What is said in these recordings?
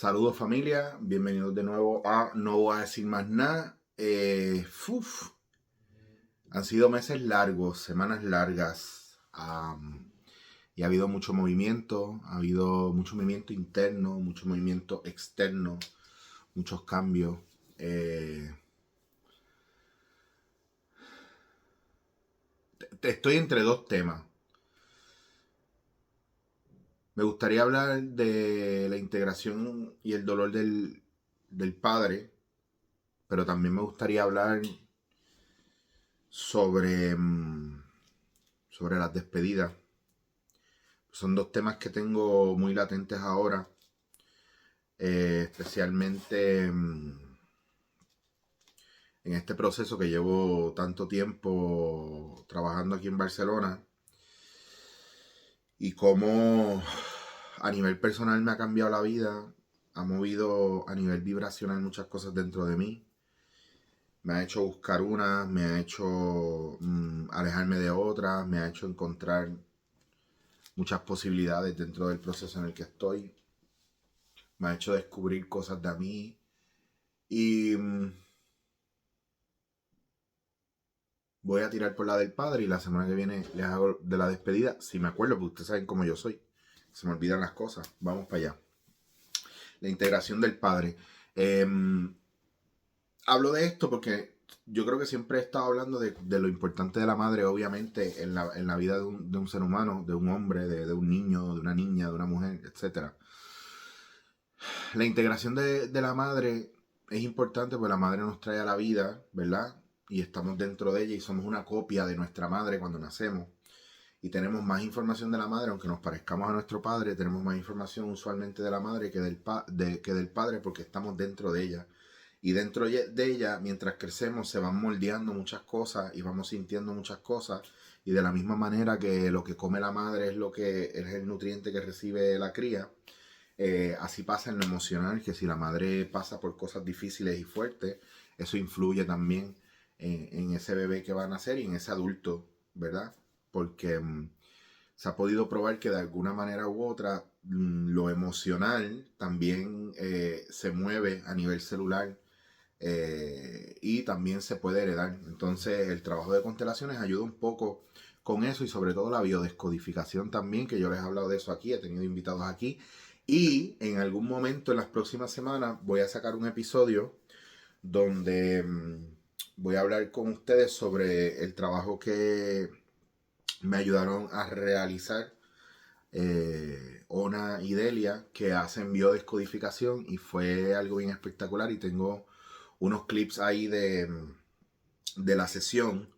Saludos familia, bienvenidos de nuevo a No Voy a Decir Más Nada. Han sido meses largos, semanas largas, y ha habido mucho movimiento, ha habido mucho movimiento interno, mucho movimiento externo, muchos cambios. Eh, Estoy entre dos temas. Me gustaría hablar de la integración y el dolor del padre, pero también me gustaría hablar sobre, sobre las despedidas. Son dos temas que tengo muy latentes ahora, especialmente en este proceso que llevo tanto tiempo trabajando aquí en Barcelona y cómo a nivel personal me ha cambiado la vida, ha movido a nivel vibracional muchas cosas dentro de mí, me ha hecho buscar unas, me ha hecho alejarme de otras, me ha hecho encontrar muchas posibilidades dentro del proceso en el que estoy, me ha hecho descubrir cosas de mí y voy a tirar por la del padre y la semana que viene les hago de la despedida, si me acuerdo, porque ustedes saben cómo yo soy, se me olvidan las cosas, vamos para allá. La integración del padre. Eh, Hablo de esto porque yo creo que siempre he estado hablando de lo importante de la madre, obviamente, en la vida de un ser humano, de un hombre, de un niño, de una niña, de una mujer, etcétera. La integración de la madre es importante porque la madre nos trae a la vida, ¿verdad? Y estamos dentro de ella y somos una copia de nuestra madre cuando nacemos. Y tenemos más información de la madre, aunque nos parezcamos a nuestro padre, tenemos más información usualmente de la madre que del padre porque estamos dentro de ella. Y dentro de ella, mientras crecemos, se van moldeando muchas cosas y vamos sintiendo muchas cosas. Y de la misma manera que lo que come la madre es lo que es el nutriente que recibe la cría, así pasa en lo emocional, que si la madre pasa por cosas difíciles y fuertes, eso influye también en ese bebé que va a nacer y en ese adulto, ¿verdad? Porque se ha podido probar que de alguna manera u otra lo emocional también se mueve a nivel celular y también se puede heredar. Entonces el trabajo de constelaciones ayuda un poco con eso y sobre todo la biodescodificación también, que yo les he hablado de eso aquí, he tenido invitados aquí. Y en algún momento en las próximas semanas voy a sacar un episodio donde voy a hablar con ustedes sobre el trabajo que me ayudaron a realizar Ona y Delia, que hacen biodescodificación y fue algo bien espectacular y tengo unos clips ahí de la sesión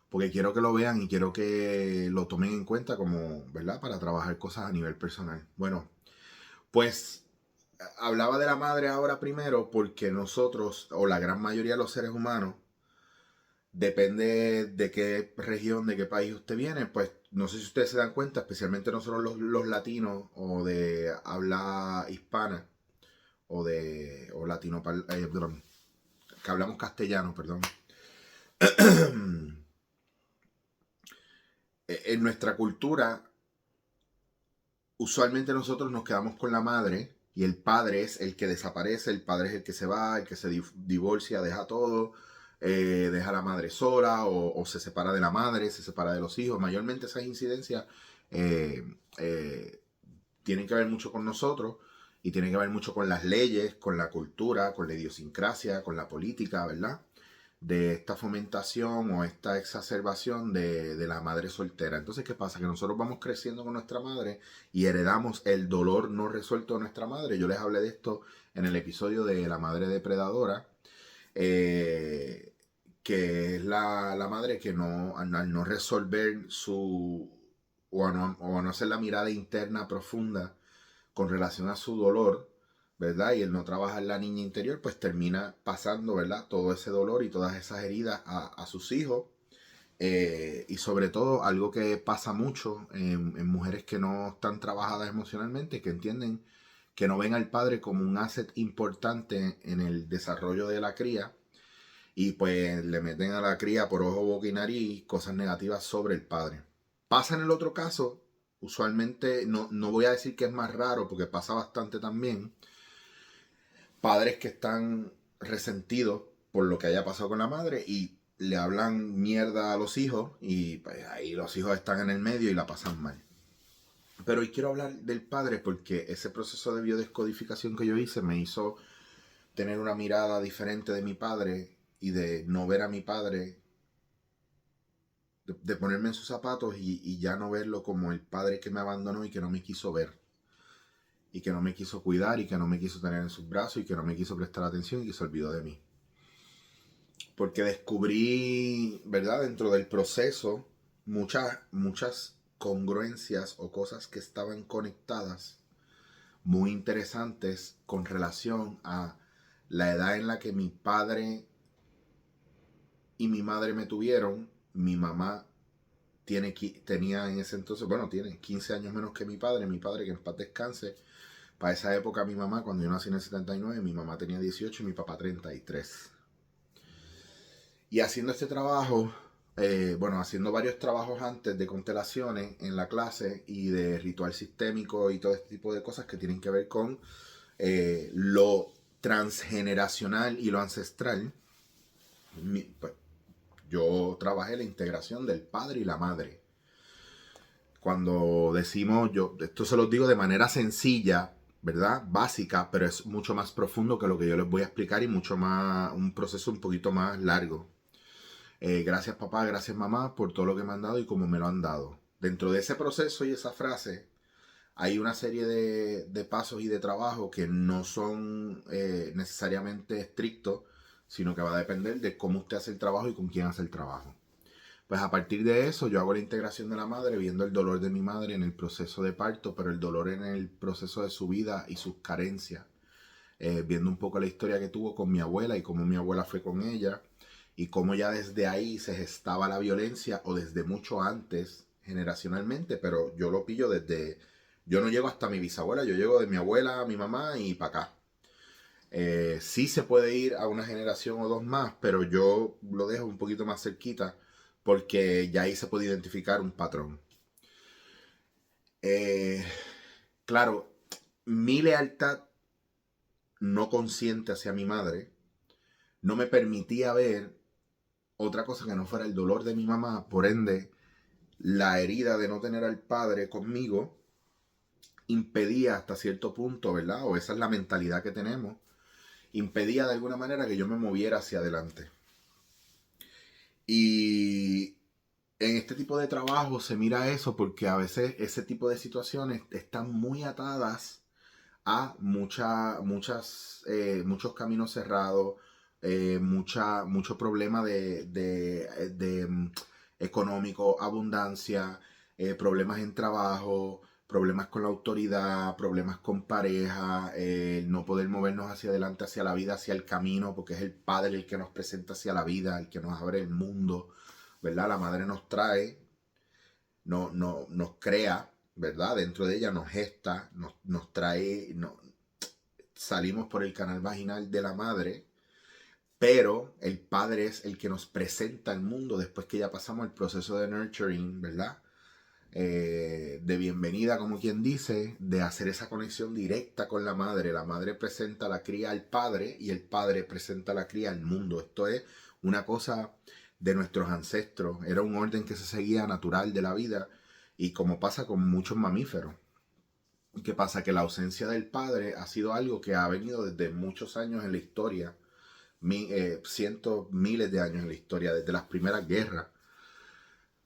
porque quiero que lo vean y quiero que lo tomen en cuenta como, ¿verdad? Para trabajar cosas a nivel personal. Bueno, pues hablaba de la madre ahora primero porque nosotros, o la gran mayoría de los seres humanos, depende de qué región, de qué país usted viene, pues no sé si ustedes se dan cuenta, especialmente nosotros los latinos o de habla hispana o de o latino, perdón, que hablamos castellano, perdón. En nuestra cultura, usualmente nosotros nos quedamos con la madre y el padre es el que desaparece, el padre es el que se va, el que se divorcia, deja todo, deja a la madre sola o se separa de la madre, se separa de los hijos. Mayormente esas incidencias eh, eh, tienen que ver mucho con nosotros y tienen que ver mucho con las leyes, con la cultura, con la idiosincrasia, con la política, ¿verdad? De esta fomentación o esta exacerbación de la madre soltera. Entonces, ¿qué pasa? Que nosotros vamos creciendo con nuestra madre y heredamos el dolor no resuelto de nuestra madre. Yo les hablé de esto en el episodio de la madre depredadora, eh, que es la madre que no, al no resolver su, o a no hacer la mirada interna profunda con relación a su dolor, ¿verdad? Y el no trabajar la niña interior, pues termina pasando, ¿verdad? Todo ese dolor y todas esas heridas a sus hijos. Y sobre todo, algo que pasa mucho en mujeres que no están trabajadas emocionalmente, que entienden que no ven al padre como un asset importante en el desarrollo de la cría y pues le meten a la cría por ojo, boca y nariz cosas negativas sobre el padre. Pasa en el otro caso, usualmente no voy a decir que es más raro porque pasa bastante también, padres que están resentidos por lo que haya pasado con la madre y le hablan mierda a los hijos y pues, ahí los hijos están en el medio y la pasan mal. Pero hoy quiero hablar del padre porque ese proceso de biodescodificación que yo hice me hizo tener una mirada diferente de mi padre y de no ver a mi padre, de ponerme en sus zapatos y ya no verlo como el padre que me abandonó y que no me quiso ver. Y que no me quiso cuidar y que no me quiso tener en sus brazos y que no me quiso prestar atención y que se olvidó de mí. Porque descubrí, ¿verdad? Dentro del proceso, muchas congruencias o cosas que estaban conectadas, muy interesantes con relación a la edad en la que mi padre y mi madre me tuvieron. Mi mamá tenía en ese entonces, bueno, tiene 15 años menos que mi padre que en paz descanse. Para esa época mi mamá, cuando yo nací en el 79, mi mamá tenía 18 y mi papá 33. Y haciendo este trabajo, haciendo varios trabajos antes de constelaciones en la clase y de ritual sistémico y todo este tipo de cosas que tienen que ver con lo transgeneracional y lo ancestral, pues, yo trabajé la integración del padre y la madre. Cuando decimos, esto se los digo de manera sencilla, ¿verdad? Básica, pero es mucho más profundo que lo que yo les voy a explicar y mucho más, un proceso un poquito más largo. Gracias papá, gracias mamá por todo lo que me han dado y cómo me lo han dado. Dentro de ese proceso y esa frase hay una serie de pasos y de trabajo que no son necesariamente estrictos, sino que va a depender de cómo usted hace el trabajo y con quién hace el trabajo. Pues a partir de eso yo hago la integración de la madre, viendo el dolor de mi madre en el proceso de parto, pero el dolor en el proceso de su vida y sus carencias. Viendo un poco la historia que tuvo con mi abuela y cómo mi abuela fue con ella y cómo ya desde ahí se gestaba la violencia o desde mucho antes generacionalmente, pero yo lo pillo desde, yo no llego hasta mi bisabuela, yo llego de mi abuela a mi mamá y para acá. Sí se puede ir a una generación o dos más, pero yo lo dejo un poquito más cerquita porque ya ahí se puede identificar un patrón. Eh, claro, mi lealtad no consciente hacia mi madre no me permitía ver otra cosa que no fuera el dolor de mi mamá, por ende, la herida de no tener al padre conmigo impedía hasta cierto punto, ¿verdad? O esa es la mentalidad que tenemos, impedía de alguna manera que yo me moviera hacia adelante. Y en este tipo de trabajo se mira eso porque a veces ese tipo de situaciones están muy atadas a muchos caminos cerrados, mucho problema de económico, abundancia, problemas en trabajo, problemas con la autoridad, problemas con pareja, no poder movernos hacia adelante, hacia la vida, hacia el camino, porque es el padre el que nos presenta hacia la vida, el que nos abre el mundo, ¿verdad? La madre nos trae, nos crea, ¿verdad? Dentro de ella nos gesta, nos trae, salimos por el canal vaginal de la madre, pero el padre es el que nos presenta al mundo después que ya pasamos el proceso de nurturing, ¿verdad? De bienvenida, como quien dice, de hacer esa conexión directa con la madre. La madre presenta a la cría al padre y el padre presenta a la cría al mundo. Esto es una cosa de nuestros ancestros. Era un orden que se seguía natural de la vida y como pasa con muchos mamíferos. ¿Qué pasa? Que la ausencia del padre ha sido algo que ha venido desde muchos años en la historia, cientos, miles de años en la historia, desde las primeras guerras.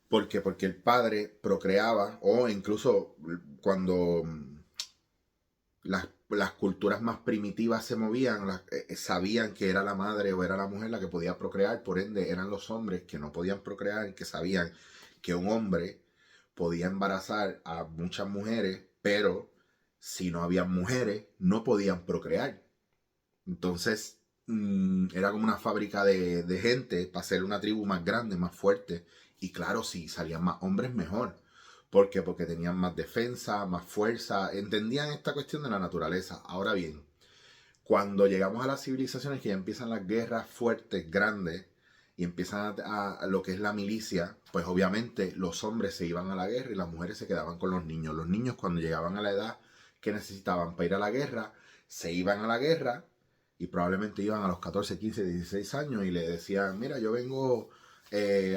¿Por qué? Porque el padre procreaba, o incluso cuando las culturas más primitivas se movían, sabían que era la madre o era la mujer la que podía procrear, por ende eran los hombres que no podían procrear, que sabían que un hombre podía embarazar a muchas mujeres, pero si no había mujeres, no podían procrear. Entonces, era como una fábrica de gente para hacer una tribu más grande, más fuerte. Y claro, si salían más hombres, mejor. ¿Por qué? Porque tenían más defensa, más fuerza, entendían esta cuestión de la naturaleza. Ahora bien, cuando llegamos a las civilizaciones que ya empiezan las guerras fuertes, grandes, y empiezan a lo que es la milicia, pues obviamente los hombres se iban a la guerra y las mujeres se quedaban con los niños. Los niños cuando llegaban a la edad que necesitaban para ir a la guerra, se iban a la guerra Y probablemente iban a los 14, 15, 16 años y le decían, mira, yo vengo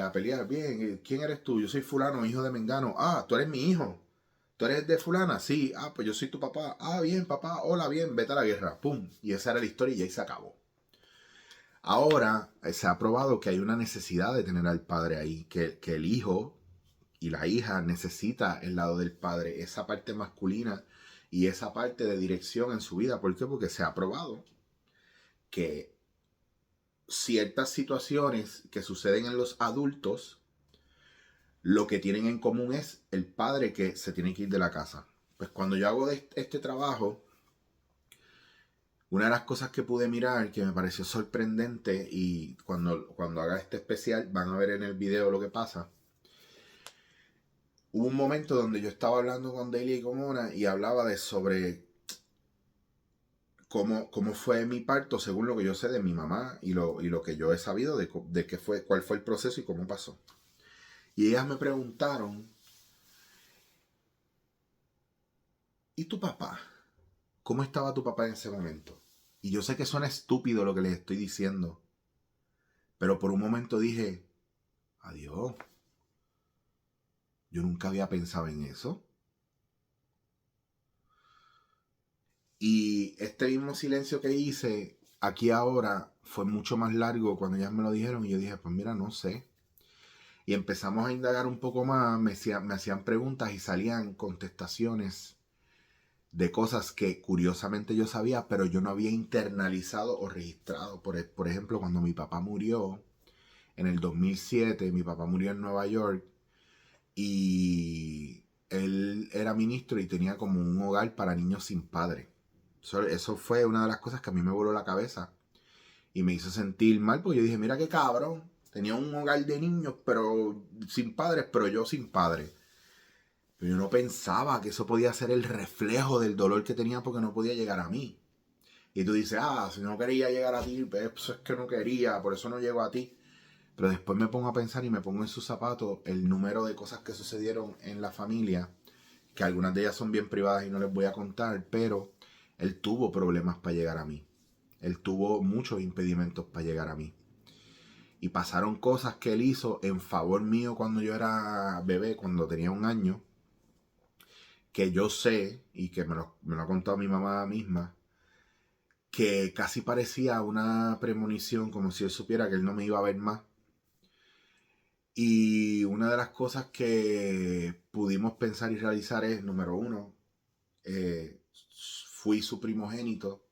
a pelear. Bien, ¿quién eres tú? Yo soy fulano, hijo de Mengano. Ah, tú eres mi hijo. ¿Tú eres de fulana? Sí. Ah, pues yo soy tu papá. Ah, bien, papá. Hola, bien. Vete a la guerra. Pum. Y esa era la historia y ahí se acabó. Ahora se ha probado que hay una necesidad de tener al padre ahí. Que el hijo y la hija necesita el lado del padre. Esa parte masculina y esa parte de dirección en su vida. ¿Por qué? Porque se ha probado que ciertas situaciones que suceden en los adultos, lo que tienen en común es el padre que se tiene que ir de la casa. Pues cuando yo hago este trabajo, una de las cosas que pude mirar que me pareció sorprendente, y cuando haga este especial van a ver en el video lo que pasa. Hubo un momento donde yo estaba hablando con Delia y con Mona y hablaba de sobre cómo fue mi parto según lo que yo sé de mi mamá y lo que yo he sabido de qué fue, cuál fue el proceso y cómo pasó. Y ellas me preguntaron, ¿y tu papá? ¿Cómo estaba tu papá en ese momento? Y yo sé que suena estúpido lo que les estoy diciendo, pero por un momento dije, adiós, yo nunca había pensado en eso. Y este mismo silencio que hice aquí ahora fue mucho más largo cuando ellas me lo dijeron y yo dije, pues mira, no sé. Y empezamos a indagar un poco más, me hacían preguntas y salían contestaciones de cosas que curiosamente yo sabía, pero yo no había internalizado o registrado. Por ejemplo, cuando mi papá murió en el 2007, mi papá murió en Nueva York y él era ministro y tenía como un hogar para niños sin padre. Eso fue una de las cosas que a mí me voló la cabeza y me hizo sentir mal, porque yo dije, mira qué cabrón, tenía un hogar de niños pero sin padres, pero yo sin padre. Pero yo no pensaba que eso podía ser el reflejo del dolor que tenía porque no podía llegar a mí. Y tú dices, ah, si no quería llegar a ti, pues eso es que no quería, por eso no llego a ti. Pero después me pongo a pensar y me pongo en sus zapatos el número de cosas que sucedieron en la familia, que algunas de ellas son bien privadas y no les voy a contar, pero él tuvo problemas para llegar a mí. Él tuvo muchos impedimentos para llegar a mí. Y pasaron cosas que él hizo en favor mío cuando yo era bebé, cuando tenía 1 año, que yo sé, y que me lo ha contado mi mamá misma, que casi parecía una premonición, como si él supiera que él no me iba a ver más. Y una de las cosas que pudimos pensar y realizar es, número uno, fui su primogénito.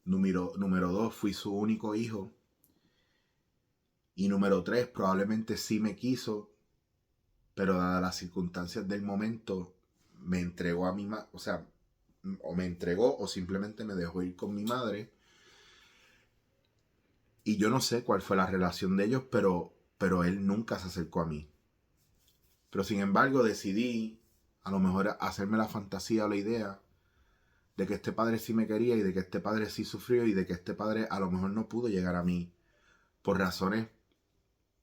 Número dos, fui su único hijo. Y número tres, probablemente sí me quiso, pero dadas las circunstancias del momento, me entregó a mi madre, o sea, o me entregó o simplemente me dejó ir con mi madre. Y yo no sé cuál fue la relación de ellos, pero él nunca se acercó a mí. Pero sin embargo decidí a lo mejor hacerme la fantasía o la idea de que este padre sí me quería y de que este padre sí sufrió y de que este padre a lo mejor no pudo llegar a mí por razones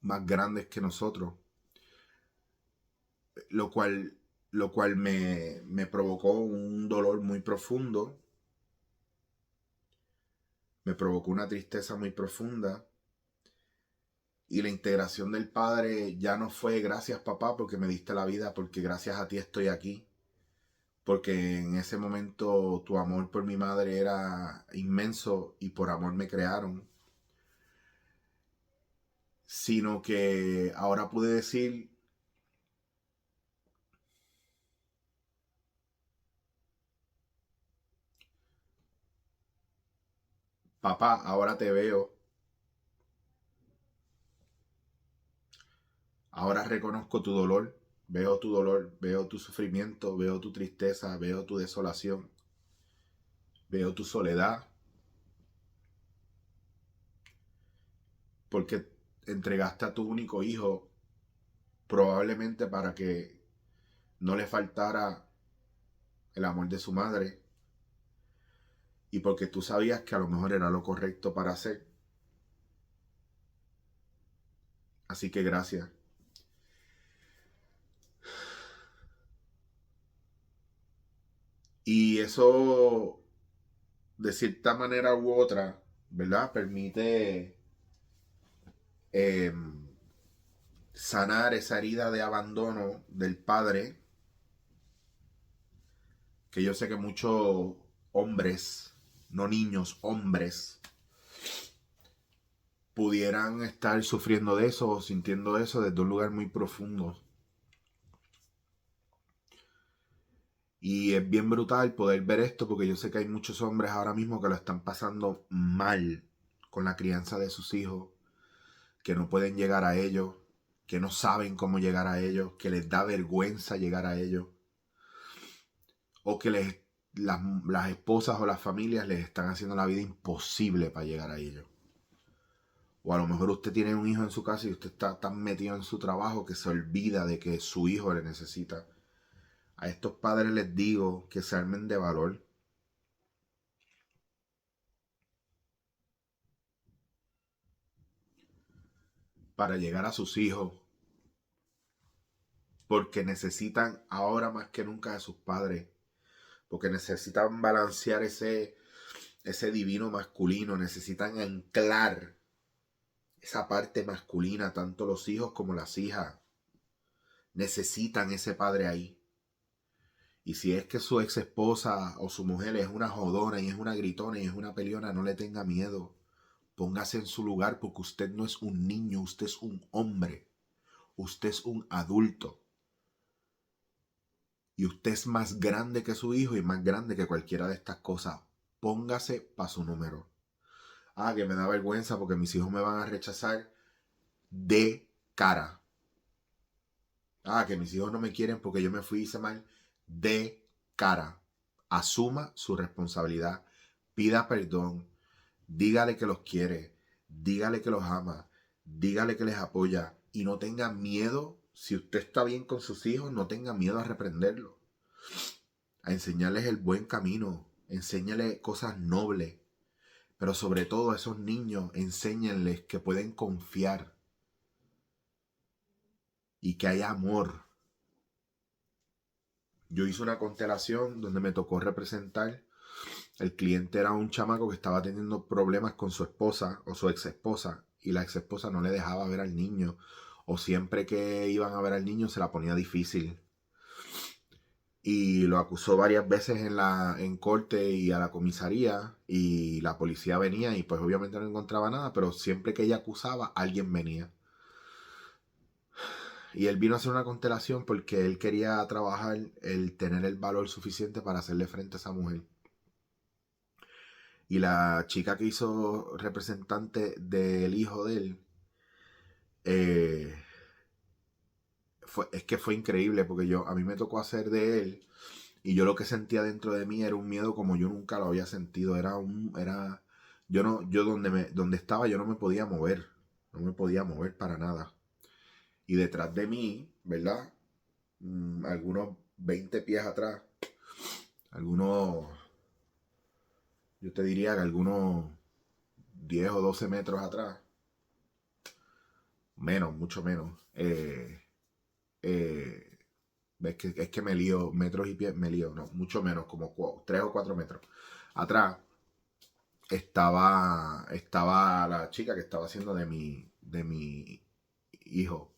más grandes que nosotros. Lo cual, lo cual me provocó un dolor muy profundo, me provocó una tristeza muy profunda. Y la integración del padre ya no fue gracias papá porque me diste la vida, porque gracias a ti estoy aquí. Porque en ese momento tu amor por mi madre era inmenso y por amor me crearon. Sino que ahora pude decir, papá, ahora te veo. Ahora reconozco tu dolor, veo tu sufrimiento, veo tu tristeza, veo tu desolación, veo tu soledad, porque entregaste a tu único hijo probablemente para que no le faltara el amor de su madre y porque tú sabías que a lo mejor era lo correcto para hacer. Así que gracias. Y eso de cierta manera u otra, ¿verdad? Permite eh, sanar esa herida de abandono del padre, que yo sé que muchos hombres, no niños, hombres, pudieran estar sufriendo de eso o sintiendo eso desde un lugar muy profundo. Y es bien brutal poder ver esto porque yo sé que hay muchos hombres ahora mismo que lo están pasando mal con la crianza de sus hijos, que no pueden llegar a ellos, que no saben cómo llegar a ellos, que les da vergüenza llegar a ellos, o que las esposas o las familias les están haciendo la vida imposible para llegar a ellos. O a lo mejor usted tiene un hijo en su casa y usted está tan metido en su trabajo que se olvida de que su hijo le necesita. A estos padres les digo que se armen de valor, para llegar a sus hijos, porque necesitan ahora más que nunca de sus padres, porque necesitan balancear ese divino masculino, necesitan anclar esa parte masculina, tanto los hijos como las hijas, necesitan ese padre ahí. Y si es que su ex esposa o su mujer es una jodona y es una gritona y es una peleona, no le tenga miedo. Póngase en su lugar porque usted no es un niño, usted es un hombre, usted es un adulto. Y usted es más grande que su hijo y más grande que cualquiera de estas cosas. Póngase para su número. Ah, que me da vergüenza porque mis hijos me van a rechazar. De cara. Ah, que mis hijos no me quieren porque yo me fui y hice mal. De cara. Asuma su responsabilidad. Pida perdón. Dígale que los quiere. Dígale que los ama. Dígale que les apoya. Y no tenga miedo. Si usted está bien con sus hijos, no tenga miedo a reprenderlos, a enseñarles el buen camino, enséñales cosas nobles, pero sobre todo a esos niños, enséñenles que pueden confiar y que hay amor. Yo hice una constelación donde me tocó representar, el cliente era un chamaco que estaba teniendo problemas con su esposa o su ex esposa y la ex esposa no le dejaba ver al niño o siempre que iban a ver al niño se la ponía difícil. Y lo acusó varias veces en corte y a la comisaría y la policía venía y pues obviamente no encontraba nada, pero siempre que ella acusaba alguien venía. Y él vino a hacer una constelación porque él quería trabajar el tener el valor suficiente para hacerle frente a esa mujer. Y la chica que hizo representante del hijo de él, eh, es que fue increíble porque a mí me tocó hacer de él. Y yo lo que sentía dentro de mí era un miedo como yo nunca lo había sentido. Yo no, yo donde estaba yo no me podía mover. No me podía mover para nada. Y detrás de mí, ¿verdad? Algunos 20 pies atrás, algunos, yo te diría que algunos 10 o 12 metros atrás, menos, mucho menos. Eh, es que me lío, metros y pies, me lío, no, mucho menos, como 3 o 4 metros atrás estaba la chica que estaba haciendo de mi hijo.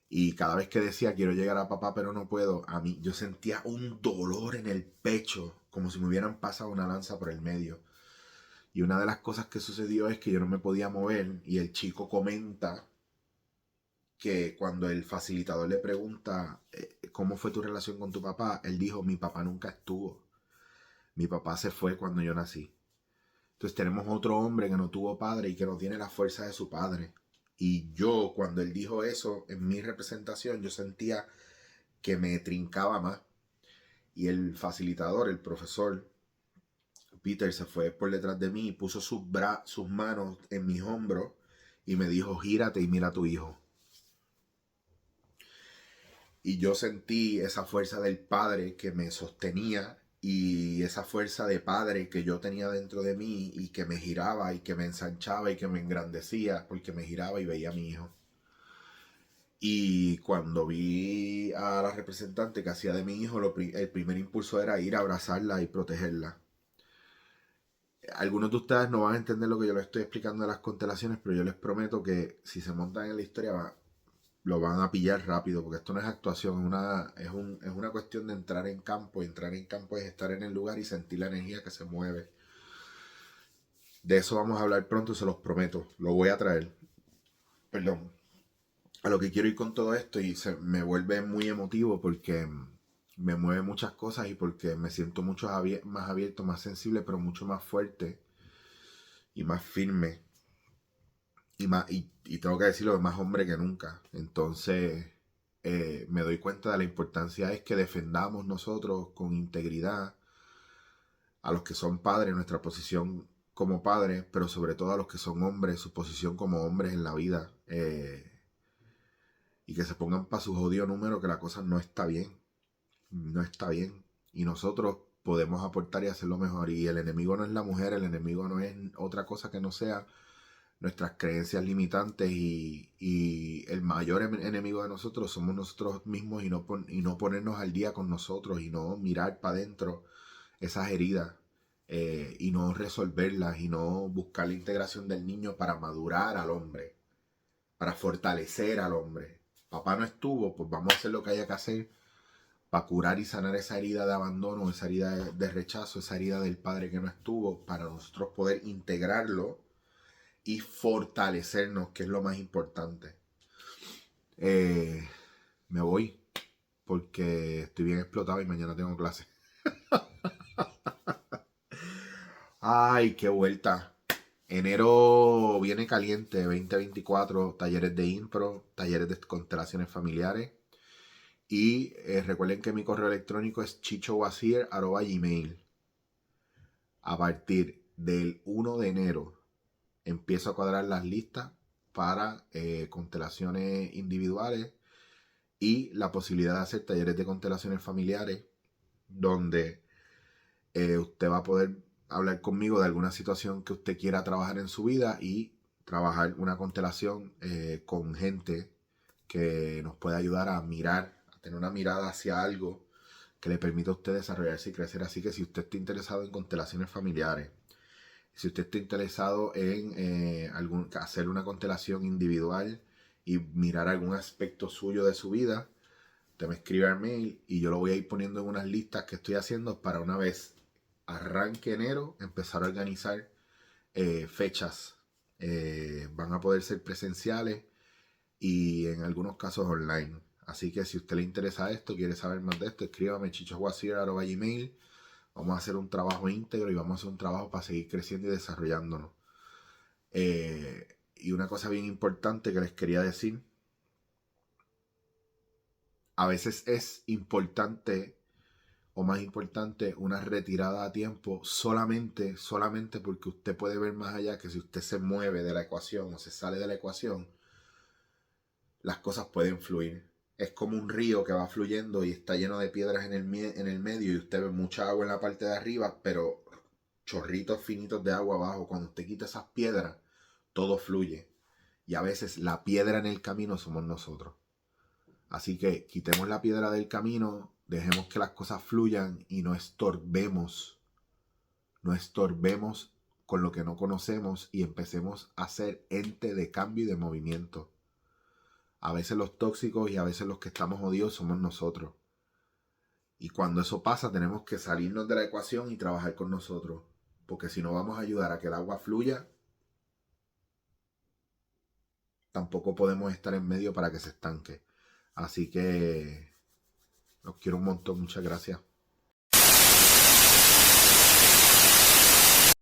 Y cada vez que decía quiero llegar a papá pero no puedo, a mí yo sentía un dolor en el pecho, como si me hubieran pasado una lanza por el medio. Y una de las cosas que sucedió es que yo no me podía mover y el chico comenta que cuando el facilitador le pregunta cómo fue tu relación con tu papá, él dijo mi papá nunca estuvo. Mi papá se fue cuando yo nací. Entonces tenemos otro hombre que no tuvo padre y que no tiene la fuerza de su padre. Y yo, cuando él dijo eso, en mi representación, yo sentía que me trincaba más. Y el facilitador, el profesor Peter, se fue por detrás de mí y puso sus manos en mis hombros y me dijo, gírate y mira a tu hijo. Y yo sentí esa fuerza del padre que me sostenía y esa fuerza de padre que yo tenía dentro de mí y que me giraba y que me ensanchaba y que me engrandecía porque me giraba y veía a mi hijo. Y cuando vi a la representante que hacía de mi hijo, el primer impulso era ir a abrazarla y protegerla. Algunos de ustedes no van a entender lo que yo les estoy explicando de las constelaciones, pero yo les prometo que si se montan en la historia lo van a pillar rápido, porque esto no es actuación, es una cuestión de entrar en campo, y entrar en campo es estar en el lugar y sentir la energía que se mueve. De eso vamos a hablar pronto, se los prometo, lo voy a traer. Perdón. A lo que quiero ir con todo esto, y me vuelve muy emotivo porque me mueve muchas cosas y porque me siento mucho más abierto, más sensible, pero mucho más fuerte y más firme. Y tengo que decirlo, más hombre que nunca. Entonces me doy cuenta de la importancia es que defendamos nosotros con integridad a los que son padres, nuestra posición como padres, pero sobre todo a los que son hombres, su posición como hombres en la vida. Y que se pongan para su jodido número, que la cosa no está bien. No está bien. Y nosotros podemos aportar y hacerlo mejor. Y el enemigo no es la mujer, el enemigo no es otra cosa que no sea nuestras creencias limitantes, y el mayor enemigo de nosotros somos nosotros mismos, y no ponernos al día con nosotros y no mirar para adentro esas heridas, y no resolverlas y no buscar la integración del niño para madurar al hombre, para fortalecer al hombre. Papá no estuvo, pues vamos a hacer lo que haya que hacer para curar y sanar esa herida de abandono, esa herida de rechazo, esa herida del padre que no estuvo, para nosotros poder integrarlo y fortalecernos, que es lo más importante. Me voy porque estoy bien explotado y mañana tengo clase. Ay, qué vuelta. Enero viene caliente, 2024, talleres de impro, talleres de constelaciones familiares. Y recuerden que mi correo electrónico es chichowasier@gmail. A partir del 1 de enero empiezo a cuadrar las listas para constelaciones individuales y la posibilidad de hacer talleres de constelaciones familiares, donde usted va a poder hablar conmigo de alguna situación que usted quiera trabajar en su vida y trabajar una constelación con gente que nos pueda ayudar a mirar, a tener una mirada hacia algo que le permita a usted desarrollarse y crecer. Así que si usted está interesado en constelaciones familiares, si usted está interesado en hacer una constelación individual y mirar algún aspecto suyo de su vida, usted me escribe al mail y yo lo voy a ir poniendo en unas listas que estoy haciendo para, una vez arranque enero, empezar a organizar fechas. Van a poder ser presenciales y en algunos casos online. Así que si a usted le interesa esto, quiere saber más de esto, escríbame chichosguasier@gmail. Vamos a hacer un trabajo íntegro y vamos a hacer un trabajo para seguir creciendo y desarrollándonos. Y una cosa bien importante que les quería decir: a veces es importante, o más importante, una retirada a tiempo solamente porque usted puede ver más allá, que si usted se mueve de la ecuación o se sale de la ecuación, las cosas pueden fluir. Es como un río que va fluyendo y está lleno de piedras en el medio, y usted ve mucha agua en la parte de arriba, pero chorritos finitos de agua abajo. Cuando usted quita esas piedras, todo fluye. Y a veces la piedra en el camino somos nosotros. Así que quitemos la piedra del camino, dejemos que las cosas fluyan y no estorbemos con lo que no conocemos, y empecemos a ser ente de cambio y de movimiento. A veces los tóxicos y a veces los que estamos jodidos somos nosotros. Y cuando eso pasa, tenemos que salirnos de la ecuación y trabajar con nosotros. Porque si no vamos a ayudar a que el agua fluya, tampoco podemos estar en medio para que se estanque. Así que los quiero un montón. Muchas gracias.